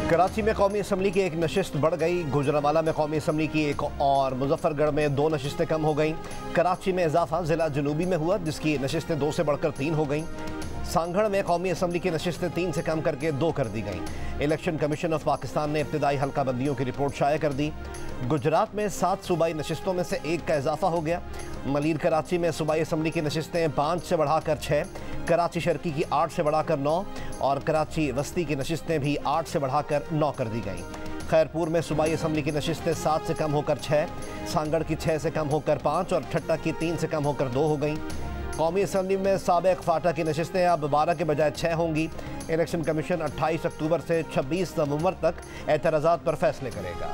कराची में कौमी असम्बली की एक नशिस्त बढ़ गई। गुजरांवाला में कौमी असम्बली की एक और मुजफ्फरगढ़ में 2 नशिस्तें कम हो गईं। कराची में इजाफा जिला जनूबी में हुआ, जिसकी नशिस्तें 2 से बढ़कर 3 हो गईं। सांगड़ में कौमी असम्बली की नशिस्तें 3 से कम करके 2 कर दी गईं। इलेक्शन कमीशन ऑफ पाकिस्तान ने इब्तिदाई हल्का बंदियों की रिपोर्ट शाया कर दी। गुजरात में 7 सूबाई नशिस्तों में से 1 का इजाफा हो गया। मलीर कराची में सूबाई असम्बली की नशिस्तें 5 से बढ़ाकर 6, कराची शर्की की 8 से बढ़ाकर 9 और कराची वस्ती की नशिस्तें भी 8 से बढ़ाकर 9 कर दी गईं। खैरपुर में सूबाई असम्बली की नशिस्तें 7 से कम होकर 6, सांगड़ की 6 से कम होकर 5 और ठट्टा की 3 से कम होकर 2 हो गईं। कौमी असम्बली में साबिक फाटा की नशिस्तें अब 12 के बजाय 6 होंगी। इलेक्शन कमीशन 28 अक्टूबर से 26 नवंबर तक एतराज़ात पर फैसले करेगा।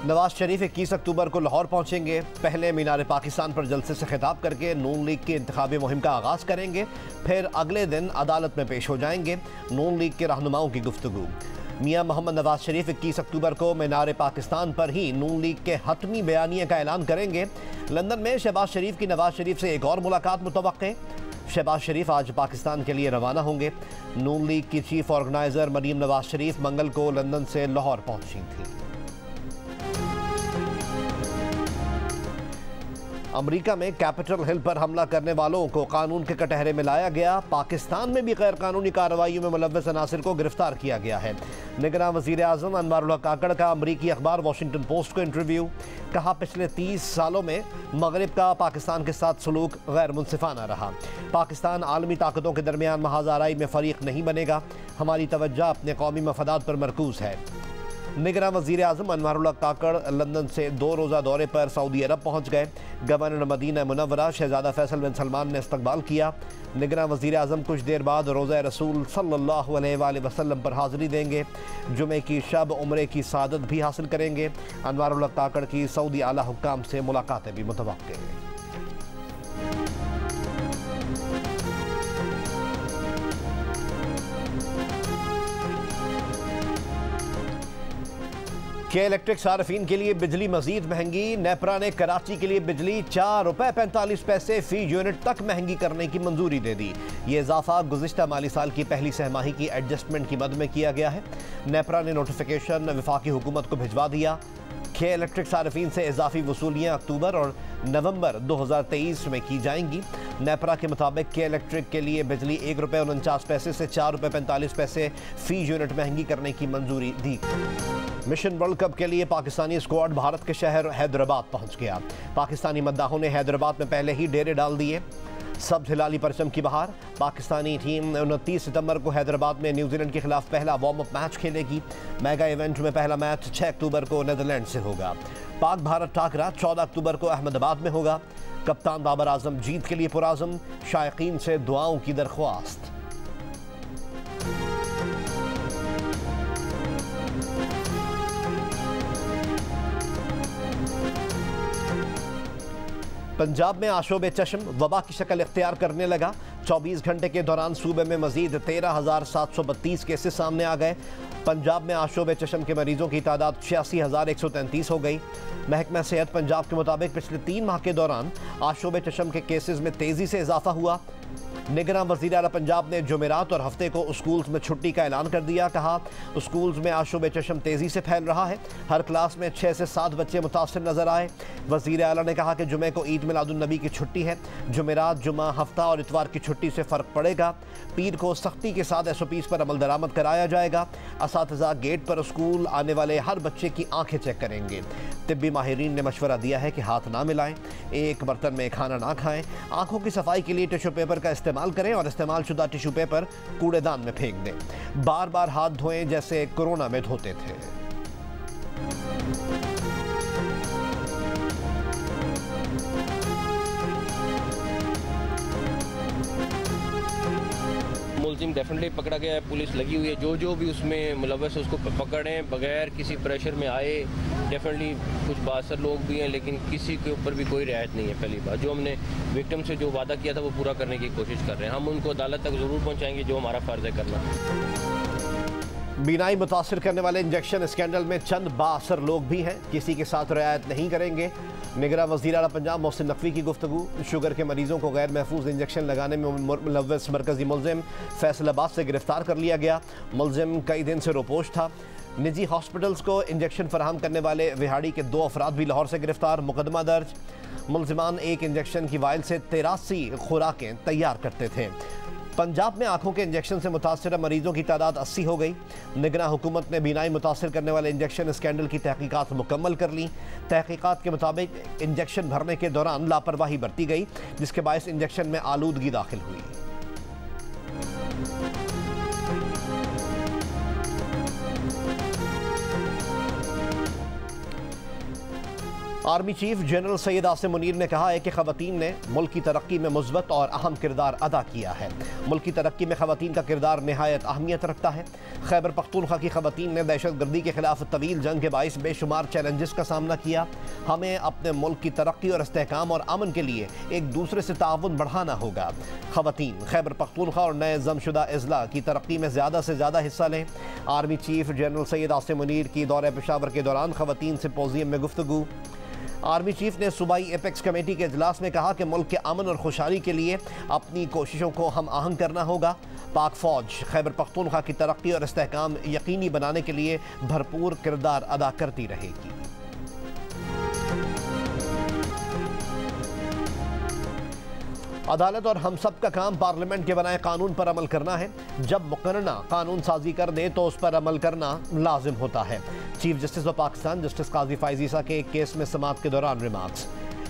नवाज शरीफ 21 अक्टूबर को लाहौर पहुंचेंगे। पहले मीनार पाकिस्तान पर जलसे से खिताब करके नून लीग की इंतखाबी मुहिम का आगाज़ करेंगे। फिर अगले दिन अदालत में पेश हो जाएंगे। नून लीग के रहनुमाओं की गुफ्तगू। मियां मोहम्मद नवाज शरीफ 21 अक्टूबर को मीनार पाकिस्तान पर ही नून लीग के हतमी बयानिए का ऐलान करेंगे। लंदन में शहबाज शरीफ की नवाज शरीफ से एक और मुलाकात मुतवक्के। शहबाज शरीफ आज पाकिस्तान के लिए रवाना होंगे। नून लीग की चीफ ऑर्गेनाइजर मरीम नवाज शरीफ मंगल को लंदन से लाहौर पहुंची थी। अमेरिका में कैपिटल हिल पर हमला करने वालों को कानून के कटहरे में लाया गया। पाकिस्तान में भी गैर कानूनी कार्रवाइयों में मुलव्वस अनासिर को गिरफ्तार किया गया है। निगरां वज़ीर आज़म अनवारुल हक काकड़ का अमरीकी अखबार वाशिंगटन पोस्ट को इंटरव्यू। कहा, पिछले 30 सालों में मगरिब का पाकिस्तान के साथ सलूक गैर मुनसिफाना रहा। पाकिस्तान आलमी ताकतों के दरमियान महाज़ाराई में फ़रीक नहीं बनेगा। हमारी तवज्जो अपने कौमी मफादात पर मरकूज़ है। निगरां वज़ीर आज़म अनवारुल हक काकड़ लंदन से 2 रोज़ा दौरे पर सऊदी अरब पहुँच गए। गवर्नर मदीना मुनव्वरा शहजादा फैसल बिन सलमान ने इस्तकबाल किया। निगरां वज़ीर आज़म कुछ देर बाद रोज़ा रसूल सल्लल्लाहु अलैहि वसल्लम पर हाज़िरी देंगे। जुमे की शब उम्रे की सादत भी हासिल करेंगे। अनवारुल हक काकड़ की सऊदी आला हुक्काम से मुलाकातें भी मुतवक्के हैं। के इलेक्ट्रिक सार्फिन के लिए बिजली मजीद महंगी। नेपरा ने कराची के लिए बिजली ₹4.45 फी यूनिट तक महंगी करने की मंजूरी दे दी। ये इजाफा गुज़िश्ता माली साल की पहली सहमाही की एडजस्टमेंट की मद में किया गया है। नेपरा ने नोटिफिकेशन वफाकी हुकूमत को भिजवा दिया। के इलेक्ट्रिक सार्फिन से इजाफी वसूलियाँ अक्टूबर और नवंबर 2023 में की जाएंगी। नेपरा के मुताबिक के इलेक्ट्रिक के लिए बिजली ₹1.49 से ₹4.45 फी यूनिट महंगी करने की मंजूरी दी। मिशन वर्ल्ड कप के लिए पाकिस्तानी स्क्वाड भारत के शहर हैदराबाद पहुंच गया। पाकिस्तानी मद्दाहों ने हैदराबाद में पहले ही डेरे डाल दिए। सब्ज़ हिलाली परचम की बहार। पाकिस्तानी टीम 29 सितंबर को हैदराबाद में न्यूजीलैंड के खिलाफ पहला वार्म अप मैच खेलेगी। मेगा इवेंट में पहला मैच 6 अक्टूबर को नीदरलैंड से होगा। पाक भारत टाकरा 14 अक्टूबर को अहमदाबाद में होगा। कप्तान बाबर आजम जीत के लिए पुराज़म। शायकीन से दुआओं की दरख्वास्त। पंजाब में आशोब चश्म वबा की शक्ल इख्तियार करने लगा। 24 घंटे के दौरान सूबे में मजीद 13,732 केसेस सामने आ गए। पंजाब में आशोब चश्म के मरीजों की तादाद 86,133 हो गई। महकमा सेहत पंजाब के मुताबिक पिछले 3 माह के दौरान आशोब चश्म के केसेस में तेज़ी से इजाफा हुआ। निगरान वज़ीर आला पंजाब ने जुमेरात और हफ्ते को स्कूल्स में छुट्टी का ऐलान कर दिया। कहा, स्कूल्स में आशोब चश्म तेज़ी से फैल रहा है। हर क्लास में 6 से 7 बच्चे मुतासिर नजर आए। वज़ीर आला ने कहा कि जुमे को ईद मिलादुन्नबी की छुट्टी है। जुमेरात, जुमा, हफ्ता और इतवार की छुट्टी से फ़र्क पड़ेगा। पीर को सख्ती के साथ SOPs पर अमल दरामद कराया जाएगा। असातिज़ा गेट पर स्कूल आने वाले हर बच्चे की आंखें चेक करेंगे। तिब्बी माहिरीन ने मशवरा दिया है कि हाथ ना मिलाएं, एक बर्तन में खाना ना खाएं, आंखों की सफाई के लिए टिश्यू पेपर का इस्तेमाल करें और इस्तेमाल शुदा टिश्यू पेपर कूड़ेदान में फेंक दें। बार बार हाथ धोएं जैसे कोरोना में धोते थे। मुलजिम डेफिनेटली पकड़ा गया है। पुलिस लगी हुई है। जो भी उसमें मुलव्वस है उसको पकड़ें बगैर किसी प्रेशर में आए। डेफिनेटली कुछ बासर लोग भी हैं, लेकिन किसी के ऊपर भी कोई रियायत नहीं है। पहली बात, जो हमने विक्टिम से जो वादा किया था वो पूरा करने की कोशिश कर रहे हैं। हम उनको अदालत तक ज़रूर पहुँचाएंगे, जो हमारा फ़र्ज़ है करना। बीनाई मुतासिर करने वाले इंजेक्शन स्कैंडल में चंद बाअसर लोग भी हैं, किसी के साथ रियायत नहीं करेंगे। निगरान वज़ीर आला पंजाब मोहसिन नकवी की गुफ्तगू। शुगर के मरीजों को गैर महफूज इंजेक्शन लगाने में मुलव्वस मरकजी मुलजिम फैसलाबाद से गिरफ्तार कर लिया गया। मुलजिम कई दिन से रोपोश था। निजी हॉस्पिटल्स को इंजेक्शन फराहम करने वाले विहाड़ी के 2 अफराद भी लाहौर से गिरफ्तार। मुकदमा दर्ज। मुलजिमान एक इंजेक्शन की वाइल से 83 खुराकें तैयार करते थे। पंजाब में आंखों के इंजेक्शन से मुतासर मरीजों की तादाद 80 हो गई। निगरान हुकूमत ने बीनाई मुतासर करने वाले इंजेक्शन स्कैंडल की तहकीकात मुकम्मल कर ली। तहकीकात के मुताबिक इंजेक्शन भरने के दौरान लापरवाही बरती गई, जिसके बायस इंजेक्शन में आलूदगी दाखिल हुई। Army chief general Syed Asim Munir ने कहा है कि खवातीन ने मुल्क की तरक्की में मुस्बत और अहम किरदार अदा किया है। मुल्क की तरक्की में खवातीन का किरदार नहायत अहमियत रखता है। खैबर पख्तूनख्वा की खवातीन ने दहशत गर्दी के खिलाफ तवील जंग के बाइस बेशुमार चैलेंजेस का सामना किया। हमें अपने मुल्क की तरक्की और इस्तेहकाम और अमन के लिए एक दूसरे से ताउन बढ़ाना होगा। खवातीन खैबर पख्तूनख्वा और नए जमशुदा अजला की तरक्की में ज़्यादा से ज़्यादा हिस्सा लें। Army chief general Syed Asim Munir की दौरे पेशावर के दौरान खवातीन सिंपोजियम में गुफ्तगू। आर्मी चीफ ने सूबाई एपेक्स कमेटी के इजलास में कहा कि मुल्क के अमन और खुशहाली के लिए अपनी कोशिशों को हम आहंग करना होगा। पाक फौज खैबर पख्तूनख्वा की तरक्की और इस्तेहकाम यकीनी बनाने के लिए भरपूर किरदार अदा करती रहेगी। अदालत और हम सब का काम पार्लियामेंट के बनाए कानून पर अमल करना है। जब मुकर्रना कानून साजी कर दे तो उस पर अमल करना लाजिम होता है। Chief justice of Pakistan justice Qazi Faez Isa के एक केस में समाअत के दौरान रिमार्क्स।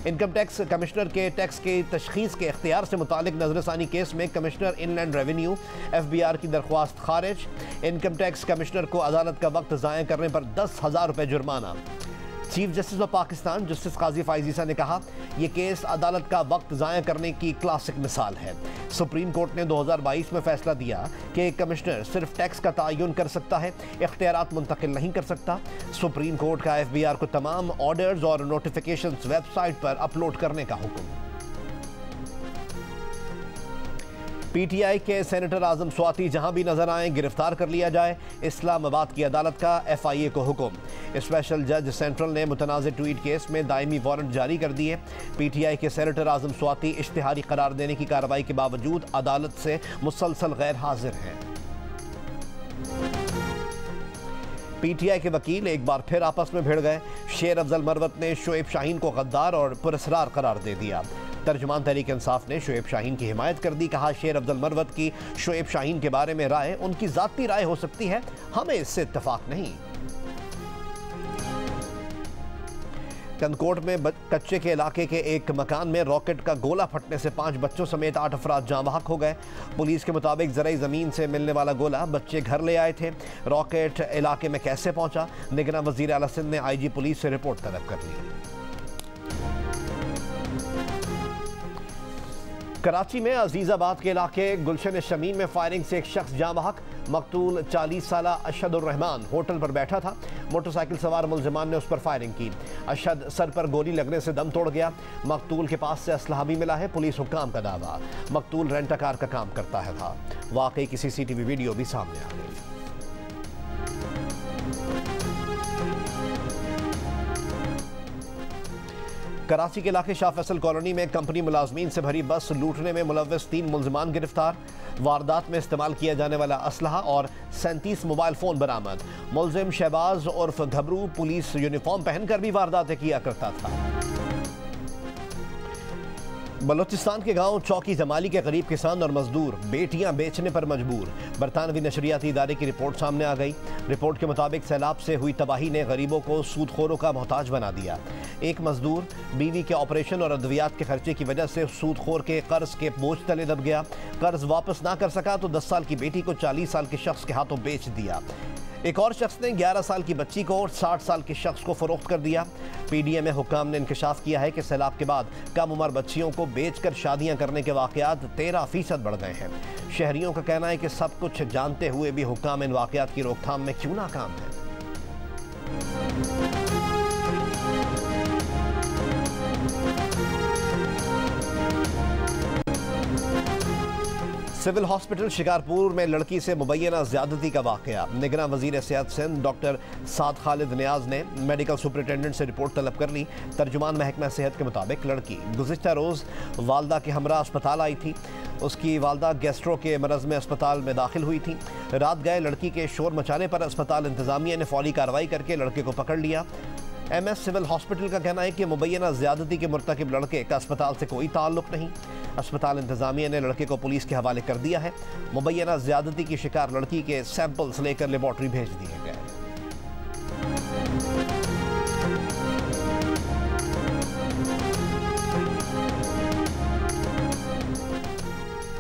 इनकम टैक्स कमिश्नर के टैक्स की तशखीस के इख्तियार से मुतालिक नजरसानी केस में कमिश्नर इनलैंड रेवेन्यू FBR की दरख्वास्त खारिज। इनकम टैक्स कमिश्नर को अदालत का वक्त ज़ाया करने पर 10,000 रुपये जुर्माना। Chief justice of Pakistan justice Qazi Faez Isa ने कहा, यह केस अदालत का वक्त ज़ाया करने की क्लासिक मिसाल है। सुप्रीम कोर्ट ने 2022 में फैसला दिया कि कमिश्नर सिर्फ टैक्स का तयन कर सकता है, इख्तियारात मुंतकिल नहीं कर सकता। सुप्रीम कोर्ट का FBR को तमाम ऑर्डर्स और नोटिफिकेशंस वेबसाइट पर अपलोड करने का हुक्म। PTI के सेनेटर आजम स्वाति जहां भी नजर आए गिरफ्तार कर लिया जाए। इस्लामाबाद की अदालत का FIA को हुक्म। स्पेशल जज सेंट्रल ने मुतनाज़ ट्वीट केस में दायमी वारंट जारी कर दिए। PTI के सेनेटर आजम स्वाति इश्तिहारी करार देने की कार्रवाई के बावजूद अदालत से मुसलसल गैर हाजिर हैं। PTI के वकील एक बार फिर आपस में भिड़ गए। शेर अफजल मरवत ने शोएब शाहीन को गद्दार और पुरस्रार करार दे दिया। तर्जुमान तहरीक इंसाफ ने शोएब शाहीन की हिमायत कर दी। कहा, शेर अफजल मरवत की शोएब शाहीन के बारे में राय उनकी जाती राय हो सकती है, हमें इससे इत्तेफाक नहीं। कंदकोट में कच्चे के इलाके के एक मकान में रॉकेट का गोला फटने से 5 बच्चों समेत 8 अफराद जाँ बहक हो गए। पुलिस के मुताबिक ज़राई ज़मीन से मिलने वाला गोला बच्चे घर ले आए थे। रॉकेट इलाके में कैसे पहुंचा, निगरान वज़ीर आला सिंध ने IG पुलिस से रिपोर्ट तलब कर ली। कराची में अजीज़ाबाद के इलाके गुलशन शमीम में फायरिंग से एक शख्स जाँ बहक। मकतूल 40 साला अशद उर रहमान होटल पर बैठा था। मोटरसाइकिल सवार मुलजिमान ने उस पर फायरिंग की। अशद सर पर गोली लगने से दम तोड़ गया। मकतूल के पास से असलहा भी मिला है। पुलिस हुक्काम का दावा, मकतूल रेंटा कार का काम करता है था। वाकई की CCTV वीडियो भी सामने आ गई। कराची के इलाके शाह फैसल कॉलोनी में कंपनी मुलाजमीन से भरी बस लूटने में मुलव्वस 3 मुलजिमान गिरफ्तार। वारदात में इस्तेमाल किया जाने वाला असलहा और 37 मोबाइल फ़ोन बरामद। मुलजिम शहबाज उर्फ घबरू पुलिस यूनिफॉर्म पहनकर भी वारदातें किया करता था। बलोचिस्तान के गांव चौकी जमाली के गरीब किसान और मजदूर बेटियां बेचने पर मजबूर। बरतानवी नशरियाती इदारे की रिपोर्ट सामने आ गई। रिपोर्ट के मुताबिक सैलाब से हुई तबाही ने गरीबों को सूदखोरों का मोहताज बना दिया। एक मजदूर बीवी के ऑपरेशन और अद्वियात के खर्चे की वजह से सूदखोर के कर्ज के बोझ तले दब गया। कर्ज वापस ना कर सका तो 10 साल की बेटी को 40 साल के शख्स के हाथों बेच दिया। एक और शख्स ने 11 साल की बच्ची को 60 साल के शख्स को फरोख्त कर दिया। PDM हुक्काम ने इंकशाफ किया है कि सैलाब के बाद कम उम्र बच्चियों को बेचकर शादियां करने के वाकयात 13% बढ़ गए हैं। शहरियों का कहना है कि सब कुछ जानते हुए भी हुक्काम इन वाकयात की रोकथाम में क्यों नाकाम है। सिविल हॉस्पिटल शिकारपुर में लड़की से मुबैना ज्यादती का वाकया। निगरान वजीर सेहत सिंध डॉक्टर साद खालिद नियाज ने मेडिकल सुपरिटेंडेंट से रिपोर्ट तलब कर ली। तर्जुमान महकमा सेहत के मुताबिक लड़की गुज़िश्ता रोज़ वालदा के हमरा अस्पताल आई थी। उसकी वालदा गैस्ट्रो के मरज़ में अस्पताल में दाखिल हुई थी। रात गए लड़की के शोर मचाने पर अस्पताल इंतज़ामिया ने फौरी कार्रवाई करके लड़के को पकड़ लिया। MS सिविल हॉस्पिटल का कहना है कि मुबैना ज्यादती के मुर्तकिब लड़के का अस्पताल से कोई ताल्लुक नहीं। अस्पताल इंतजामिया ने लड़के को पुलिस के हवाले कर दिया है। मुबैना ज्यादती की शिकार लड़की के सैंपल्स लेकर लेबॉर्ट्री भेज दिए गए।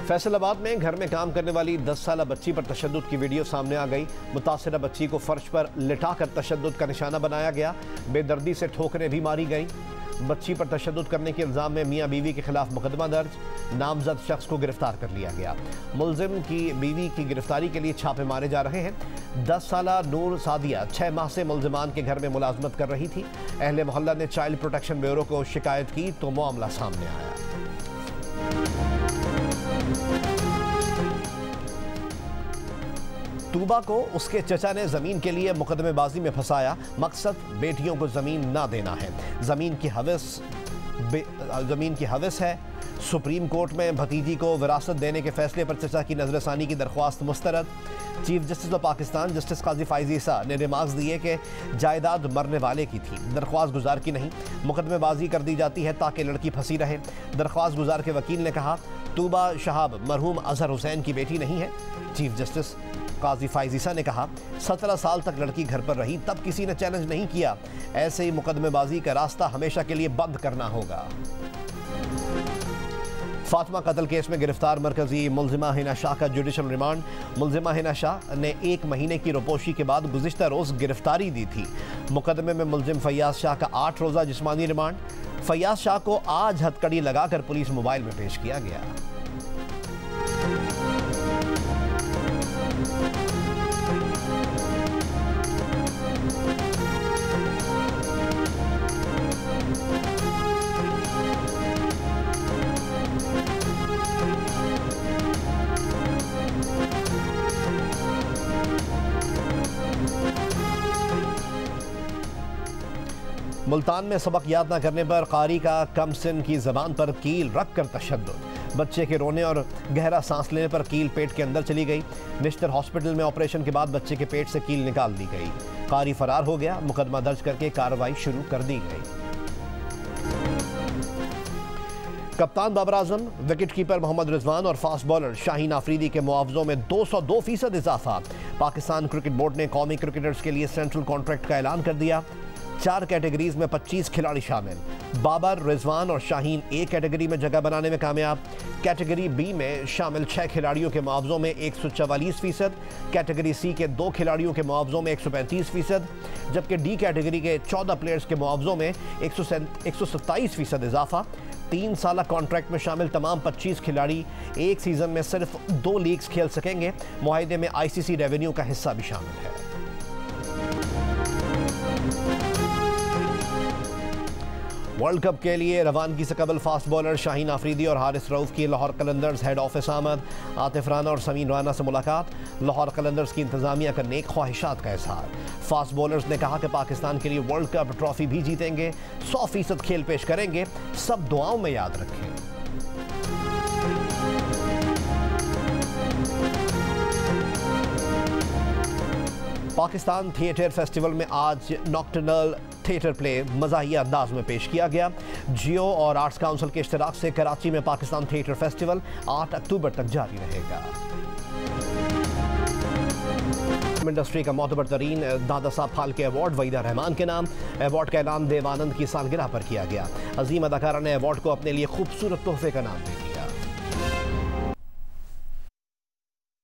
फैसलाबाद में घर में काम करने वाली 10 साला बच्ची पर तशद्दुद की वीडियो सामने आ गई। मुतासिरा बच्ची को फर्श पर लिटाकर तशद्दुद का निशाना बनाया गया। बेदर्दी से ठोकरें भी मारी गई। बच्ची पर तशद्दुद करने के इल्ज़ाम में मियाँ बीवी के खिलाफ मुकदमा दर्ज। नामजद शख्स को गिरफ्तार कर लिया गया। मुलजिम की बीवी की गिरफ्तारी के लिए छापे मारे जा रहे हैं। 10 साला नूर सादिया 6 माह से मुलजिमान के घर में मुलाजमत कर रही थी। अहले मोहल्ला ने चाइल्ड प्रोटेक्शन ब्यूरो को शिकायत की तो मामला सामने आया। तूबा को उसके चचा ने जमीन के लिए मुकदमेबाजी में फंसाया। मकसद बेटियों को जमीन ना देना है। जमीन की हवस है। सुप्रीम कोर्ट में भतीजी को विरासत देने के फैसले पर चचा की नजरसानी की दरख्वास्त मुस्तरद। Chief justice of Pakistan justice Qazi Faez Isa ने रिमार्क्स दिए कि जायदाद मरने वाले की थी, दरख्वास्त गुजार की नहीं। मुकदमेबाजी कर दी जाती है ताकि लड़की फंसी रहे। दरख्वास्त गुजार के वकील ने कहा तूबा शहाब मरहूम अजहर हुसैन की बेटी नहीं है। चीफ जस्टिस काजी फाइज ईसा ने कहा 17 साल तक लड़की घर पर रही, तब किसी ने चैलेंज नहीं किया। ऐसे ही मुकदमेबाजी का रास्ता हमेशा के लिए बंद करना होगा। फातिमा कत्ल केस में गिरफ्तार मरकजी मुलजिमा हिना शाह का जुडिशल रिमांड। मुलजिमा हिना शाह ने 1 महीने की रोपोशी के बाद गुज़िश्ता रोज़ गिरफ्तारी दी थी। मुकदमे में मुलजिम फैयाज शाह का 8 रोज़ा जिस्मानी रिमांड। फैयाज शाह को आज हथकड़ी लगाकर पुलिस मोबाइल में पेश किया गया। मुल्तान में सबक याद न करने पर कारी का कम सिन की जबान पर कील रख कर तशद्दुद। बच्चे के रोने और गहरा सांस लेने पर कील पेट के अंदर चली गई। निश्तर हॉस्पिटल में ऑपरेशन के बाद बच्चे के पेट से कील निकाल दी गई। कारी फरार हो गया। मुकदमा दर्ज करके कार्रवाई शुरू कर दी गई। कप्तान बाबर आजम, विकेट कीपर मोहम्मद रिजवान और फास्ट बॉलर शाहीन आफरीदी के मुआवजों में 202% इजाफा। पाकिस्तान क्रिकेट बोर्ड ने कौमी क्रिकेटर्स के लिए सेंट्रल कॉन्ट्रैक्ट का ऐलान कर दिया। 4 कैटेगरीज में 25 खिलाड़ी शामिल। बाबर, रिजवान और शाहीन A कैटेगरी में जगह बनाने में कामयाब। कैटेगरी B में शामिल 6 खिलाड़ियों के मुआवजों में 144%, कैटेगरी C के 2 खिलाड़ियों के मुआवजों में 135%, जबकि D कैटेगरी के 14 प्लेयर्स के मुआवजों में 127% इजाफा। 3 साला कॉन्ट्रैक्ट में शामिल तमाम 25 खिलाड़ी एक सीजन में सिर्फ 2 लीग्स खेल सकेंगे। मुआहिदे में ICC रेवेन्यू का हिस्सा भी शामिल है। वर्ल्ड कप के लिए रवानगी से कबल फास्ट बॉलर शाहीन आफरीदी और हारिस रऊफ की लाहौर कलंदर्स हेड ऑफिस आमद। आतिफ राना और समीन राना से मुलाकात। लाहौर कलंदर्स की इंतजामिया का नेक ख्वाहिशात का इजहार। फास्ट बॉलर्स ने कहा कि पाकिस्तान के लिए वर्ल्ड कप ट्रॉफी भी जीतेंगे, 100% खेल पेश करेंगे, सब दुआओं में याद रखें। पाकिस्तान थिएटर फेस्टिवल में आज नॉक्टर्नल थिएटर प्ले मज़ाहिया अंदाज में पेश किया गया। जियो और आर्ट्स काउंसिल के इश्तराक से कराची में पाकिस्तान थिएटर फेस्टिवल 8 अक्टूबर तक जारी रहेगा। इंडस्ट्री का मोतबर तरीन दादा साहब फाल्के अवार्ड वहीदा रहमान के नाम। अवार्ड का ऐलान देवानंद की सालगिरह पर किया गया। अजीम अदाकारा ने अवार्ड को अपने लिए खूबसूरत तोहफे का नाम दे दिया।